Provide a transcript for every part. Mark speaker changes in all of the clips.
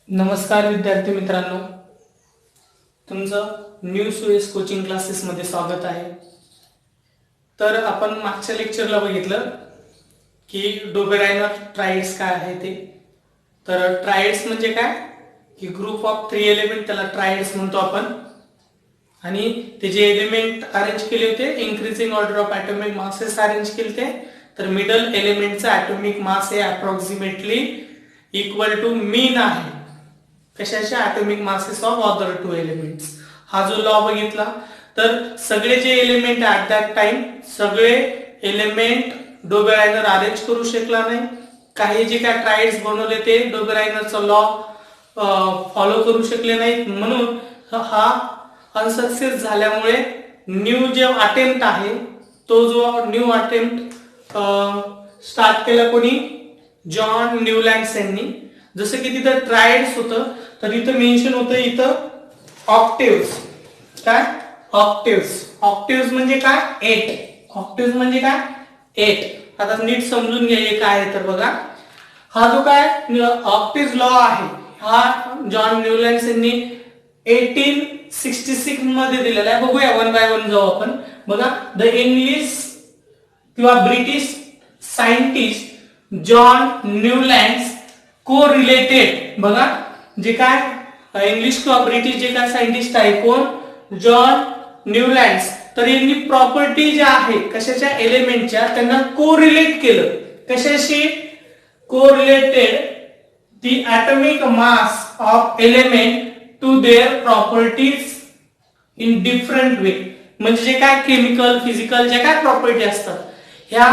Speaker 1: नमस्कार विद्यार्थी मित्रांनो, तुमचं न्यू सुएस कोचिंग क्लासेसमध्ये स्वागत आहे. तर आपण मागच्या लेक्चरला बघितलं की डोबेरायनर ट्राइड्स काय आहे ते. तर ट्राइड्स म्हणजे काय की ग्रुप ऑफ 3 एलिमेंट, त्याला ट्राइड्स म्हणतो आपण. आणि ते जे एलिमेंट अरेंज केले होते increasing order of atomic masses arrange केले ते. तर मिडल एलिमेंटचा ॲटॉमिक मास हे अप्रॉक्सिमेटली इक्वल टू मीन आहे कशाच्या atomic masses of other 2 elements. हा जो लॉ बघितला तर सगळे जे एलिमेंट ॲट दॅट टाइम सगळे एलिमेंट डोबेरायनर अरेंज करू शकला नाही. काही जे काय ट्राइड्स बनवले ते डोबेरायनरचा लॉ फॉलो करू शकले नाहीत. म्हणून हा अनसक्सेस झाल्यामुळे न्यू जे अटेम्प्ट आहे तो जो न्यू अटेम्प्ट स्टार्ट केला कोणी, जॉन न्यूलँड्स यांनी. जसं की तिथं ट्राइड्स होतं तर इथं मेन्शन होतं इथं ऑक्टेव्स. काय ऑक्टेव्स म्हणजे काय 8. ऑक्टेव्स म्हणजे काय 8. आता नीट समजून घ्या हे काय आहे. तर बघा हा जो काय ऑक्टेव्स लॉ आहे हा जॉन न्यूलँड्स यांनी 1866 मध्ये दिलेला आहे. बघूया वन बाय वन जाऊ आपण. बघा द इंग्लिश किंवा ब्रिटिश सायंटिस्ट जॉन न्यूलँड्स को रिलेटेड. बघा जे काय इंग्लिश किंवा ब्रिटिश जे काय सायंटिस्ट आहे कोण, जॉन न्यूलँड्स. तर यांनी प्रॉपर्टी ज्या आहे कशाच्या एलिमेंटच्या त्यांना कोरिलेट केलं. कशाशी correlated the atomic mass of element to their properties in different way. म्हणजे जे काय केमिकल फिजिकल जे काय प्रॉपर्टी असतात ह्या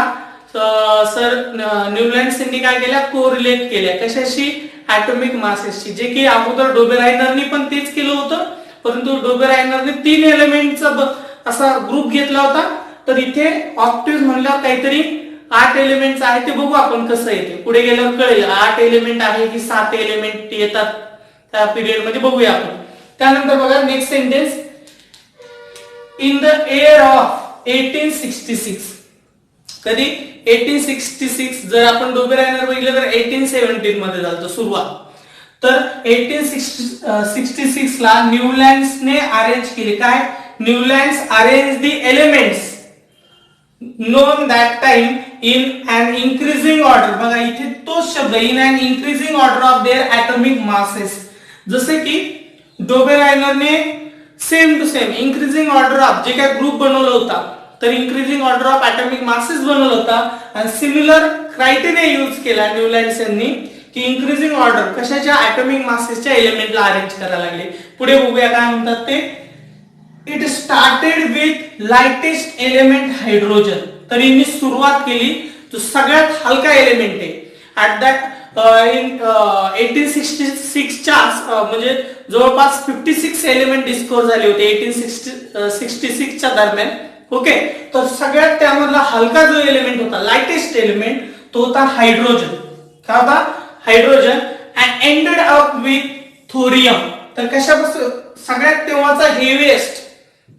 Speaker 1: सर न्यूलँड्स यांनी काय केल्या कोरिलेट केल्या. कशाशी ॲटॉमिक मासेसची. जे की अगोदर डोबेरायनरनी पण तेच केलं होतं, परंतु डोबेरायनरने 3 एलिमेंटचा असा ग्रुप घेतला होता. तर इथे ऑक्टेव्स म्हणल्यावर काहीतरी 8 एलिमेंट्स आहे. ते बघू आपण कसं येते पुढे गेल्यावर कळेल 8 एलिमेंट आहे की 7 एलिमेंट येतात त्या पिरियड मध्ये बघूया आपण. त्यानंतर बघा next sentence, in the year of 1866. कधी 1866. जर आपण डोबेरायनर बघितलं तर 1817 मध्ये झालं सुरुवात. तर 1866 ला न्यूलँड्सने अरेंज केले. काय Newlands arrange the elements known that time in an increasing order. बघा इथे तोच शब्द in an increasing order of their atomic masses. जसे की डोबेरायनरने same to same increasing order of जे काय ग्रुप बनवला होता तर increasing order of atomic masses बनवला होता. आणि सिमिलर क्रायटेरिया यूज केला न्यूलँड्स यांनी की इंक्रीजिंग ऑर्डर कशाच्या ॲटॉमिक मासेसच्या एलिमेंटला अरेंज करायला लागले. पुढे बघूया काय म्हणतात ते. It started with lightest element hydrogen. तर यांनी सुरुवात केली जो सगळ्यात हलका एलिमेंट आहे. ऍट दॅट इन 1866 च्या म्हणजे जवळपास 56 एलिमेंट डिस्कवर झाले होते 1866 च्या दरम्यान. ओके. तर सगळ्यात त्यामधला हलका जो एलिमेंट होता लाइटेस्ट एलिमेंट तो होता हायड्रोजन. काय होता hydrogen. And ended up with thorium. तर कशापासून सगळ्यात तेव्हाचा हेवीएस्ट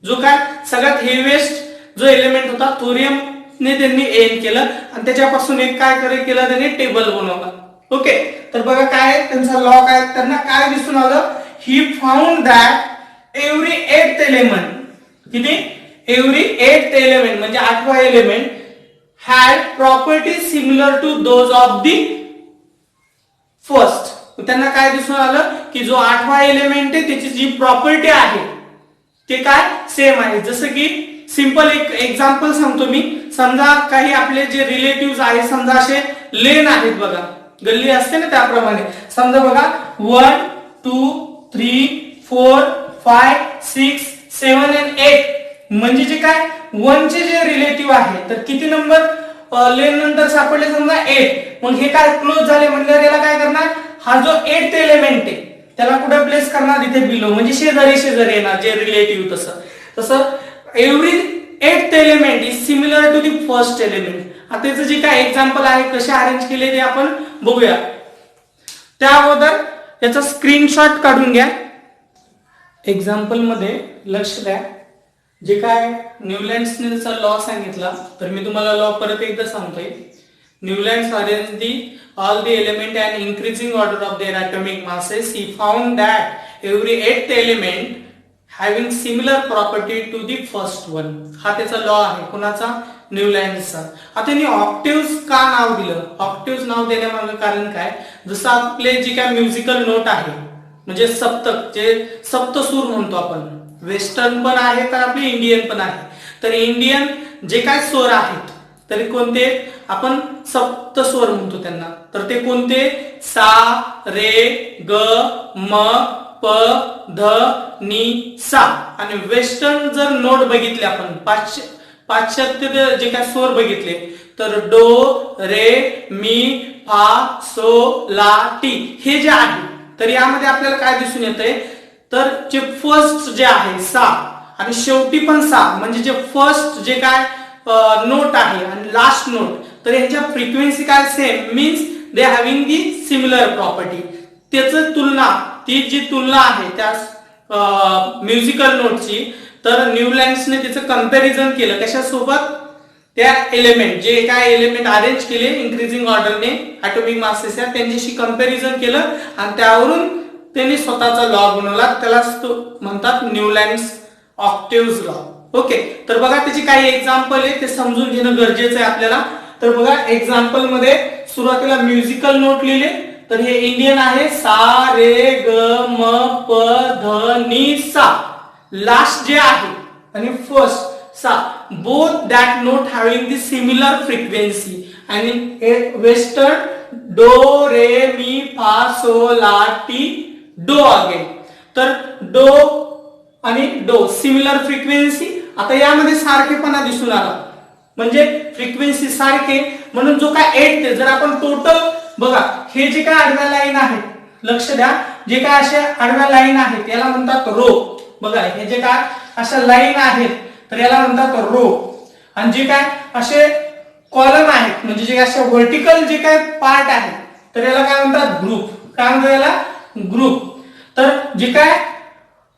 Speaker 1: जो काय सगळ्यात हेवीएस्ट जो एलिमेंट होता थोरियम ने त्यांनी एंड केलं. आणि त्याच्यापासून एक काय केलं त्यांनी टेबल बनवला. ओके. तर बघा काय त्यांचा लॉ काय त्यांना काय दिसून आलं. He found that every 8th element किती एव्हरी 8th एलिमेंट म्हणजे 8वा element had properties similar to those of the first. त्यांना काय दिसून आलं की जो 8वा एलिमेंट आहे त्याची जी प्रॉपर्टी आहे ते काय सेम आहे. जसं की सिंपल एक एक्झाम्पल सांगतो मी. समजा काही आपले जे रिलेटिव्ह आहेत समजा असे लेन आहेत बघा गल्ली असते ना त्याप्रमाणे. समजा बघा 1 2 3 4 5 6 7 आणि 8 म्हणजे जे काय 1 चे जे रिलेटिव्ह आहे तर किती नंबर लेन नंतर सापडले समजा 8. मग हे काय क्लोज झाले म्हणल्यावर याला काय करणार हा जो 8th एलिमेंट आहे त्याला कुठे प्लेस करणार इथे बिलो म्हणजे शेजारी येणार जे रिलेटिव्ह. तसं every 8th element is similar to the first element. आता त्याचं जे काय एक्झाम्पल आहे कसे अरेंज केले ते आपण बघूया. त्या अगोदर याचा स्क्रीनशॉट काढून घ्या. एक्झाम्पल मध्ये लक्ष द्या. जे काय न्यूलँड्सने लॉ सांगितला तर मी तुम्हाला लॉ परत एकदा सांगतोय. Newlands arranged all the element and increasing order of their atomic masses. He found that every eighth element having similar property to the first one. हा त्याचा लॉ आहे कोणाचा? न्यूलँड्सचा. आता त्यांनी ऑक्टेव्स का नाव दिलं? ऑक्टेव्स नाव देण्यामागे कारण काय? जसं आपले जे काय म्युझिकल नोट आहे म्हणजे सप्तक जे सप्तसूर म्हणतो आपण, वेस्टर्न पण आहे तर आपले इंडियन पण आहे. तर इंडियन जे काय स्वर आहेत तरी कोणते आपण सप्तस्वर म्हणतो त्यांना, तर ते कोणते? सा रे ग म प ध नी सा. आणि वेस्टर्न जर नोट बघितले आपण पाश्चात्य जे काय स्वर बघितले तर डो रे मी फा सो ला टी हे जे आहे, तर यामध्ये आपल्याला काय दिसून येतंय तर जे फर्स्ट जे आहे सा आणि शेवटी पण सा म्हणजे जे फर्स्ट जे काय नोट आहे आणि लास्ट नोट, तर यांच्या फ्रिक्वेन्सी काय same means they having the similar property. त्याचं तुलना ती जी तुलना आहे त्या म्युझिकल नोटची, तर न्यूलँड्सने त्याचं कंपॅरिझन केलं कशासोबत? त्या एलिमेंट जे काय एलिमेंट अरेंज केले इंक्रीजिंग ऑर्डरने ॲटॉमिक मासेस त्यांच्याशी कंपॅरिझन केलं आणि त्यावरून त्यांनी स्वतःचा लॉ बनवला, त्यालाच तो म्हणतात न्यूलँड्स ऑक्टेव्स लॉ. ओके, तर बघा त्याची काही एक्झाम्पल आहे ते समजून घेणं गरजेचं आहे आपल्याला. तर बघा एक्झाम्पल मध्ये सुरुवातीला म्युझिकल नोट लिहिले, तर हे इंडियन आहे सा रे ग म प ध नी सा. लास्ट जे आहे आणि फर्स्ट सा, both that note having the similar frequency आणि वेस्टर्न डो रे मी फा सो ला टी डो अगेन. तर डो आणि डो सिमिलर फ्रिक्वेन्सी. आता यामध्ये सारखेपणा दिसून आला म्हणजे फ्रिक्वेन्सी सारखे म्हणून जो काय 8 ते जर आपण टोटल बघा हे जे काय आडव्या लाईन आहेत लक्ष द्या, जे काय अशा आडव्या लाईन आहेत याला म्हणतात रो. बघा हे जे काय अशा लाईन आहेत तर याला म्हणतात रो, आणि जे काय असे कॉलम आहेत म्हणजे जे अशा व्हर्टिकल जे काय पार्ट आहे तर याला काय म्हणतात ग्रुप. काय म्हणतात याला? ग्रुप. तर जे काय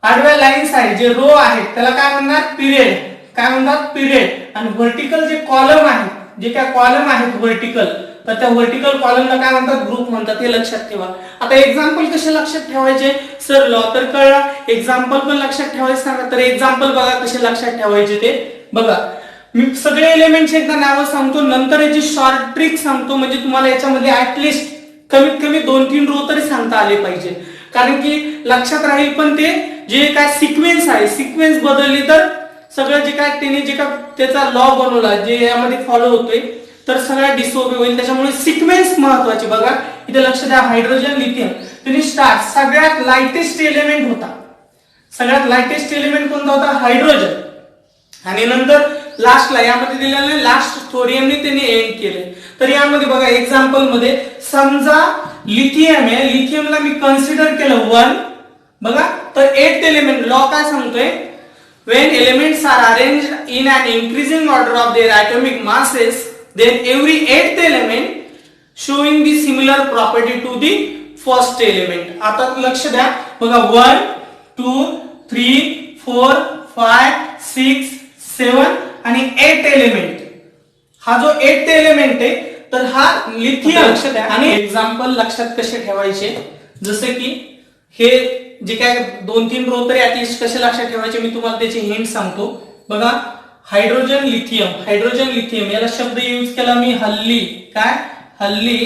Speaker 1: आडव्या लाईन्स आहेत जे रो आहेत त्याला काय म्हणतात? पिरियड. काय म्हणतात? पिरियड. आणि व्हर्टिकल जे कॉलम आहेत जे काय कॉलम आहेत व्हर्टिकल, तर त्या व्हर्टिकल कॉलमला काय म्हणतात? ग्रुप म्हणतात. हे लक्षात ठेवा. आता एक्झाम्पल कसे लक्षात ठेवायचे सर? लॉ तर कळला, एक्झाम्पल पण लक्षात ठेवायचे सांगा. तर एक्झाम्पल बघा कसे लक्षात ठेवायचे ते बघा. मी सगळे एलिमेंट्स एकदा नावं सांगतो, नंतर याची शॉर्ट ट्रिक सांगतो म्हणजे तुम्हाला याच्यामध्ये ऍटलिस्ट कमीत कमी 2-3 रो तरी सांगता आले पाहिजे, कारण की लक्षात राहील. पण ते जे काय सिक्वेन्स आहे सिक्वेन्स बदलली तर सगळं जे काय त्याने जे काय त्याचा लॉ बनवला जे यामध्ये फॉलो होतोय तर सगळ्या डिसओबे होईल. त्याच्यामुळे सिक्वेन्स महत्वाची. बघा इथे लक्ष द्या, हायड्रोजन लिथियम त्यांनी स्टार्ट सगळ्यात लाइटेस्ट एलिमेंट होता. सगळ्यात लाइटेस्ट एलिमेंट कोणता होता? हायड्रोजन. आणि नंतर लास्टला यामध्ये दिलेलं लास्ट थोरियमने त्यांनी एंड केले. तर यामध्ये बघा एक्झाम्पल मध्ये समजा लिथियम आहे, लिथियमला मी कन्सिडर केलं 1. बघा तर 8th एलिमेंट लॉ काय सांगतोय? when elements are arranged in an increasing order of their atomic masses, then every 8th element showing the similar property to the first element. आता लक्ष द्या बघा 1 2 3 4 5 6 7 आणि 8 एलिमेंट. हा जो 8th एलिमेंट आहे तर हा लिथियम. लक्ष द्या आणि एक्झाम्पल लक्षात कसे ठेवायचे, जसे की हे जे काय 2-3 रो तरी ऍटलिस्ट कसे लक्षात ठेवायचे मी तुम्हाला त्याचे हिंट सांगतो. बघा हायड्रोजन लिथियम, हायड्रोजन लिथियम याला शब्द यूज केला मी हल्ली. काय? हल्ली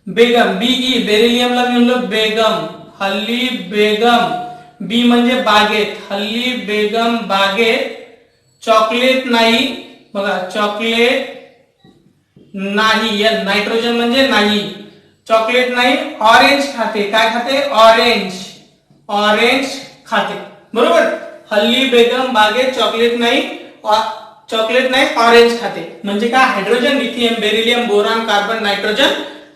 Speaker 1: बेगम. बीई बेरिलियमला मी म्हणलो बेगम, हल्ली बेगम. बी म्हणजे बागेत, हल्ली बेगम बागेत. चॉकलेट नाही. बघा चॉकलेट नाही, नायट्रोजन म्हणजे नाही, चॉकलेट नाही. ऑरेंज खाते. काय खाते? ऑरेंज. ऑरेंज खाते. बरोबर. हल्ली बेगम बागेत चॉकलेट नाही, चॉकलेट नाही ऑरेंज खाते. म्हणजे काय? Hydrogen lithium beryllium boron carbon nitrogen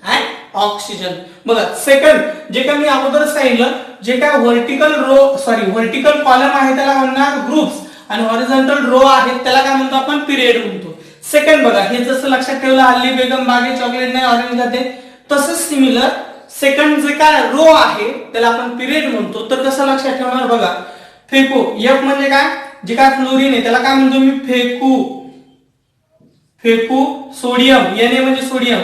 Speaker 1: and oxygen. बघा सेकंड जे काय मी अगोदर सांगितलं जे काय व्हर्टिकल कॉलम आहे त्याला म्हणणार ग्रुप्स आणि हॉरिझॉन्टल रो आहेत त्याला काय म्हणतो आपण? पिरियड म्हणतो. सेकंड बघा हे जसं लक्षात ठेवलं हल्ली बेगम बागेत चॉकलेट नाही ऑरेंज खाते, तसंच सिमिलर सेकंड जे काय रो आहे त्याला आपण पिरियड म्हणतो. तर कसं लक्षात ठेवणार? बघा फेकू. एफ म्हणजे काय? जे काय फ्लोरीन आहे त्याला काय म्हणतो मी? फेकू. फेकू सोडियम, Na म्हणजे सोडियम,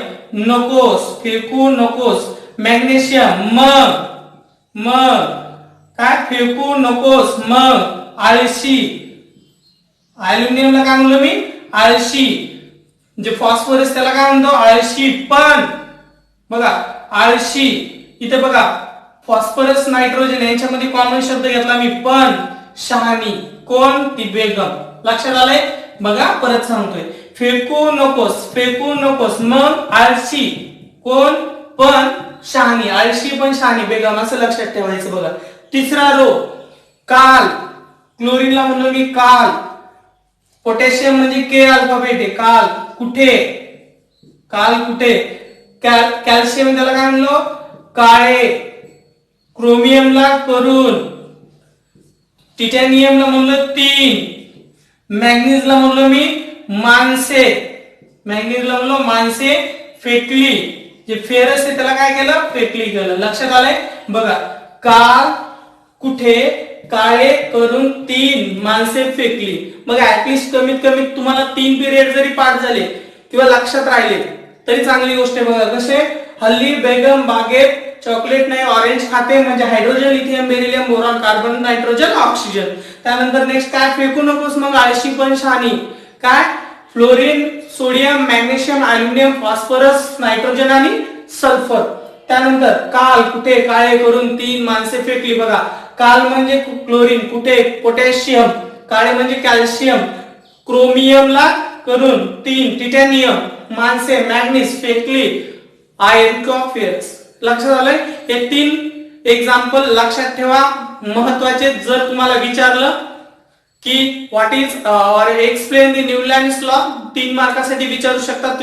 Speaker 1: नकोस, फेकू नकोस. मॅग्नेशियम मग काय फेकू नकोस, मग आळशी. अल्युमिनियमला काय म्हणलं मी, आळशी. जे फॉस्फरस त्याला काय म्हणतो, आळशी. पण बघा आळशी, इथे बघा फॉस्फरस नायट्रोजन यांच्यामध्ये कॉमन शब्द घेतला मी, पण शहाणी. कोण, ती बेगम. लक्षात आलंय. बघा परत सांगतोय, फेकू नकोस, मग आळशी. कोण, पण शहाणी. आळशी पण शहाणी, बेगम, असं लक्षात ठेवायचं. बघा तिसरा रो, काल. क्लोरीनला म्हणलो मी काल. पोटॅशियम म्हणजे के अल्फाबेट आहे, काल. कुठे कॅल्शियम त्याला काय म्हणलो, काळे. क्रोमियमला करून. टिटॅनियमला म्हणलं 3. मॅग्नीजला म्हणलो मी माणसे. फेकली. जे फेरस आहे त्याला काय केलं, फेकली केलं. लक्षात आलंय. बघा काल, कुठे, काळे करून 3, माणसे फेकली. मग ऍटलिस्ट कमीत कमी तुम्हाला 3 पिरियड जरी पाठ झाले किंवा लक्षात राहिले तरी चांगली गोष्ट आहे. बघा कसे, हल्ली बेगम बागेत चॉकलेट नाही ऑरेंज खाते, म्हणजे hydrogen, lithium, beryllium, boron, carbon, nitrogen, oxygen. त्यानंतर नेक्स्ट काय, फेकू नकोस, मग आळशी पण शहाणी. काय, fluorine, sodium, magnesium, aluminium, phosphorus, nitrogen आणि सल्फर. त्यानंतर काल, कुठे, काळे करून 3, माणसे फेकली. बघा काल म्हणजे क्लोरीन, कुठे, पोटॅशियम, काळे म्हणजे कॅल्शियम, क्रोमियमला करून 3, टिटॅनियम, माणसे, मॅग्नीज, फेकली, आयर्न किंवा फेरस. लक्षात आलंय. हे 3 एक्झाम्पल लक्षात ठेवा, महत्वाचे. जर तुम्हाला विचारलं की व्हॉट इज और एक्सप्लेन द न्यूलँड्स लॉ, 3 मार्कासाठी विचारू शकतात.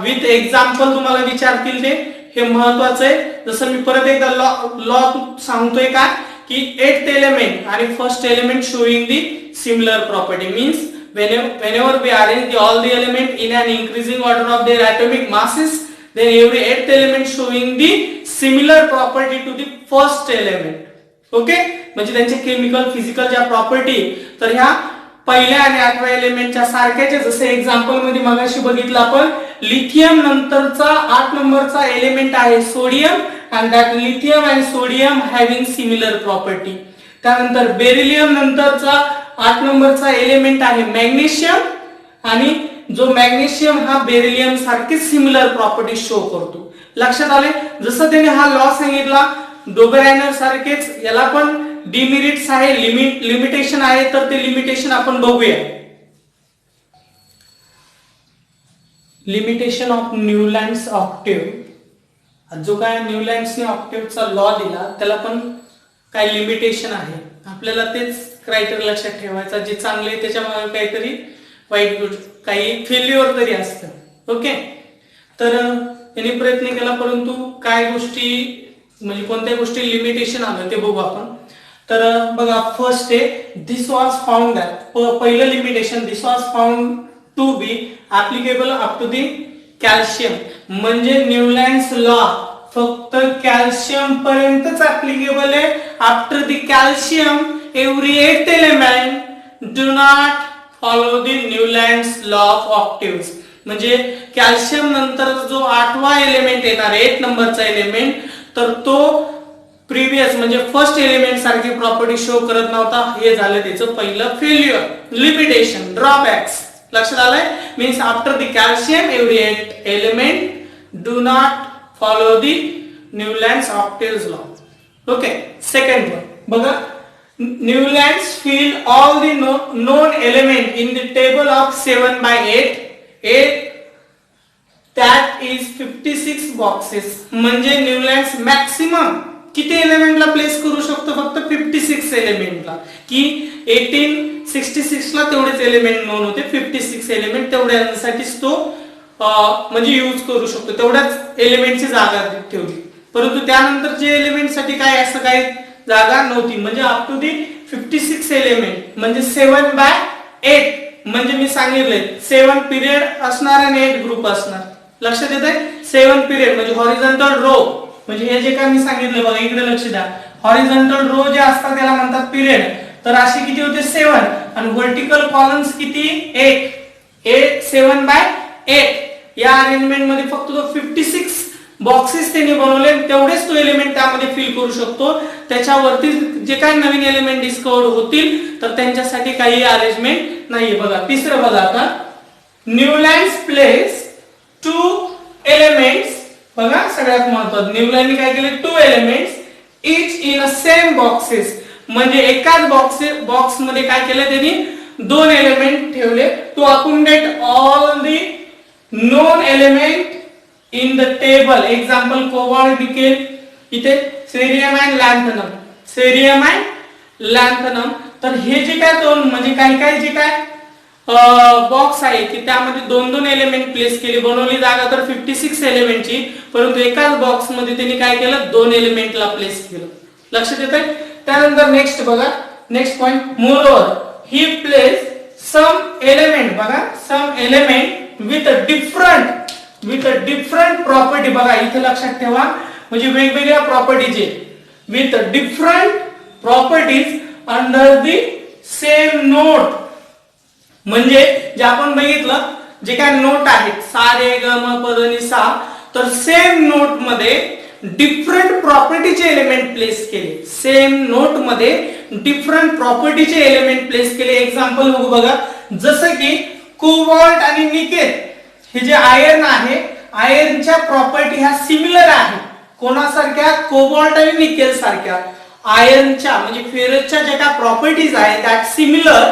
Speaker 1: विथ एक्झाम्पल तुम्हाला विचारतील ते, हे महत्वाचं आहे. जसं मी परत एकदा लॉ सांगतोय का, की 8th एलिमेंट आणि first element showing the similar property. Means whenever we arrange all the element in an increasing order of their atomic masses, then every 8th element showing the similar property to the first element. Okay, म्हणजे त्यांचे chemical physical ज्या property, तर ह्या पहिल्या आणि 8व्या एलिमेंटच्या सारख्याच. जसे example मध्ये मगाशी बघितलं आपण, लिथियम नंतरचा 8 नंबरचा एलिमेंट आहे sodium, and that lithium and sodium having similar property. त्यानंतर बेरिलियम नंतरचा 8 नंबरचा एलिमेंट आहे मॅग्नेशियम, आणि जो मॅग्नेशियम हा बेरिलियम सारखी सिमिलर प्रॉपर्टी शो करतो. लक्षात आले. जसं त्याने हा लॉ सांगितला डोबेरायनर सारखेच याला पण डिमेरिट्स आहे, लिमिटेशन आहे, तर ते लिमिटेशन आपण बघूया. Limitation of Newlands octave. जो काय न्यूलँड्सने ऑक्टेव्हचा लॉ दिला त्याला पण काही लिमिटेशन आहे. आपल्याला तेच क्रायटेरिया लक्षात ठेवायचा. जे चांगले त्याच्यामध्ये काहीतरी वाईट काही फेल्युअर तरी असतं. ओके, तर त्यांनी प्रयत्न केला, परंतु काय गोष्टी म्हणजे कोणत्या गोष्टी लिमिटेशन आलं ते बघू आपण. तर बघा फर्स्ट आहे, दिस वॉज फाउंड दॅट. पहिलं limitation, this was found to be applicable up to the calcium. म्हणजे न्यूलँड्स लॉ फक्त कॅल्शियम पर्यंतच ऍप्लिकेबल आहे. After the calcium every 8th element do not follow the Newlands law of octaves. म्हणजे calcium नंतर जो 8वा element येणार, 8 नंबरचा element, तर तो प्रिव्हियस म्हणजे फर्स्ट एलिमेंट सारखी प्रॉपर्टी शो करत नव्हता. हे झालं त्याचं पहिलं फेल्युअर, लिमिटेशन, ड्रॉबॅक्स. लक्षात आलंय. Means after the calcium every 8th element do not follow the Newlands octaves law. Okay, second one. बघा, Newlands fill all the known element in the table of 7/8. 8 that is 56 boxes. म्हणजे Newlands maximum किती एलिमेंटला place करू शकतो? फक्त 56 एलिमेंटला. की 1866 ला तेवढेच element non होते, 56 एलिमेंट तेवढ्यासाठीच तो म्हणजे यूज करू शकतो. तेवढ्याच एलिमेंटची जागा ठेवली. परंतु त्यानंतर जे एलिमेंट साठी काय असं काही जागा नव्हती. म्हणजे अप टू दी 56 एलिमेंट म्हणजे 7/8. म्हणजे मी सांगितलंय 7 पिरियड असणार आणि 8 ग्रुप असणार. लक्षात येत आहे. 7 पिरियड म्हणजे हॉरिझॉन्टल रो. म्हणजे हे जे काय मी सांगितलं बघा, इकडे लक्ष द्या. हॉरिझॉन्टल रो जे असतात त्याला म्हणतात पिरियड. तर असे किती होते? 7. आणि व्हर्टिकल कॉलम्स किती? 8. 7/8 या अरेंजमेंट मध्ये फक्त तो 56 बॉक्सेस त्यांनी बनवले, तेवढेच तो एलिमेंट त्यामध्ये फिल करू शकतो. त्याच्यावरती जे काही नवीन एलिमेंट डिस्कवर होतील तर त्यांच्यासाठी काही अरेंजमेंट नाहीये. बघा तिसरं बघा आता, न्यूलँड्स प्लेस 2 एलिमेंट्स. बघा सगळ्यात महत्त्वाचं, न्यूलँडने काय केले, 2 elements each in a same boxes. म्हणजे एकाच बॉक्स मध्ये काय केलं त्यांनी 2 एलिमेंट ठेवले. To accommodate all the known element in the table. Example cobalt, nickel, इथे cerium and lanthanum, cerium and lanthanum. तर हे जे काय दोन म्हणजे काही जे काय बॉक्स आहे की त्यामध्ये 2-2 एलिमेंट प्लेस केले. बनवली जागा तर 56 एलिमेंटची, परंतु एकाच बॉक्स मध्ये त्यांनी काय केलं, 2 एलिमेंटला प्लेस केलं. लक्षात येतंय. त्यानंतर नेक्स्ट बघा, next point, moreover he place some element. बघा some element with a different property. बघा इथे लक्षात ठेवा, म्हणजे वेगवेगळ्या properties with different properties under the same note. म्हणजे जे आपण बघितलं जे काय नोट आहेत सा रे ग म प ध नि सा, तर सेम नोट मध्ये डिफरंट प्रॉपर्टीचे एलिमेंट प्लेस केले. सेम नोट मध्ये डिफरंट प्रॉपर्टीचे एलिमेंट प्लेस केले. एक्झाम्पल बघू बघा, जसं की कोबाल्ट आणि निकेल हे जे आयर्न आहे, आयर्नच्या प्रॉपर्टी ह्या सिमिलर आहेत. कोणासारख्या, कोबाल्ट आणि निकेल सारख्या. आयर्नच्या म्हणजे फेरसच्या ज्या काय प्रॉपर्टीज आहेत that similar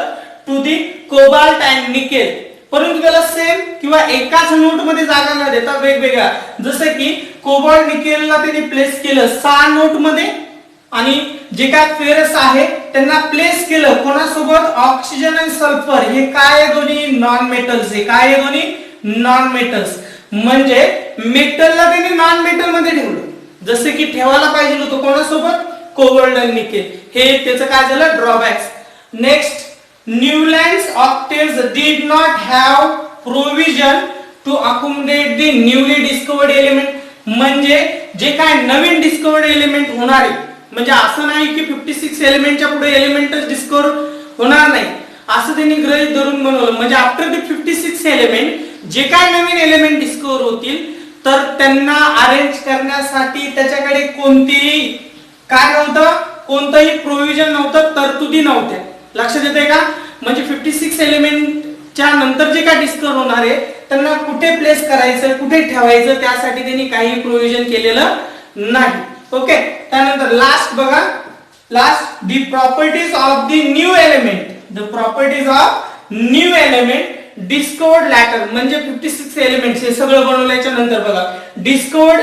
Speaker 1: to the cobalt and nickel, परंतु त्याला सेम किंवा एकाच नोट मध्ये जागा न देता वेगवेगळ्या. जसं की कोबाल्ट निकेलला त्यांनी प्लेस केलं 6 नोट मध्ये, आणि जे काय फेरस आहे त्यांना प्लेस केलं कोणासोबत, ऑक्सिजन आणि सल्फर. हे काय दोन्ही नॉन मेटल्स आहे. काय दोन्ही नॉन मेटल्स. म्हणजे मेटलला त्यांनी नॉन मेटल मध्ये ठेवलं, जसे की ठेवायला पाहिजे होतं कोणासोबत, कोबाल्ट आणि निकेल. हे त्याचं काय झालं, drawbacks. Next, Newlands octaves did not have provision to accommodate the newly discovered element. म्हणजे जे काय नवीन डिस्कवर्ड एलिमेंट होणार आहे, म्हणजे असं नाही की 56 एलिमेंटच्या पुढे एलिमेंटच डिस्कवर होणार नाही असं त्यांनी गृहीत धरून बनवलं. म्हणजे आफ्टर द 56 एलिमेंट जे काय नवीन एलिमेंट डिस्कवर होतील तर त्यांना अरेंज करण्यासाठी त्याच्याकडे कोणतीही काय नव्हतं, कोणतंही प्रोव्हिजन नव्हतं, तरतुदी नव्हत्या. लक्षात येते का. म्हणजे 56 एलिमेंटच्या नंतर जे काय डिस्कवर होणार आहे त्यांना कुठे प्लेस करायचं, कुठे ठेवायचं, त्यासाठी त्यांनी काही प्रोव्हिजन केलेलं नाही. ओके. त्यानंतर लास्ट बघा, last the properties of the new element. The properties of new element discovered later. म्हणजे 56 एलिमेंट्स हे सगळं बनवल्याच्या नंतर बघा, discovered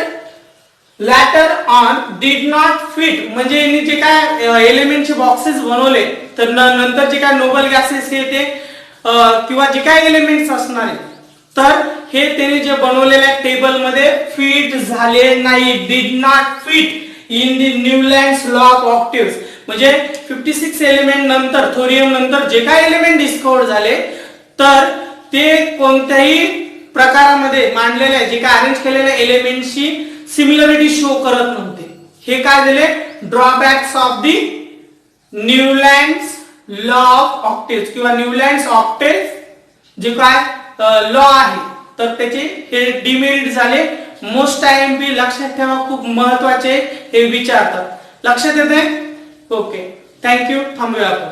Speaker 1: later on did not fit. म्हणजे यांनी जे काय एलिमेंटचे बॉक्सेस बनवले तर नंतर जे काय नोबल गॅसेस हे ते किंवा जे काय एलिमेंट्स असणार आहे तर हे त्यांनी जे बनवलेल्या टेबल मध्ये फिट झाले नाही. Did not fit in the Newlands law of octaves. म्हणजे 56 एलिमेंट नंतर, थोरियम नंतर जे काय एलिमेंट डिस्कवर झाले तर ते कोणत्याही प्रकारामध्ये मांडलेल्या जे काय अरेंज केलेल्या एलिमेंटशी सिमिलरिटी शो करत नव्हते. हे काय झाले, drawbacks of the Newlands law of octaves किंवा न्यूलँड्स ऑक्टेव्स जे काय लॉ आहे तर त्याचे हे डिमेरिट झाले. मोस्ट टाइम बी लक्षात ठेवा, खूप महत्वाचे हे विचारतात. लक्षात येते. Okay, thank you. थांबूया आपण.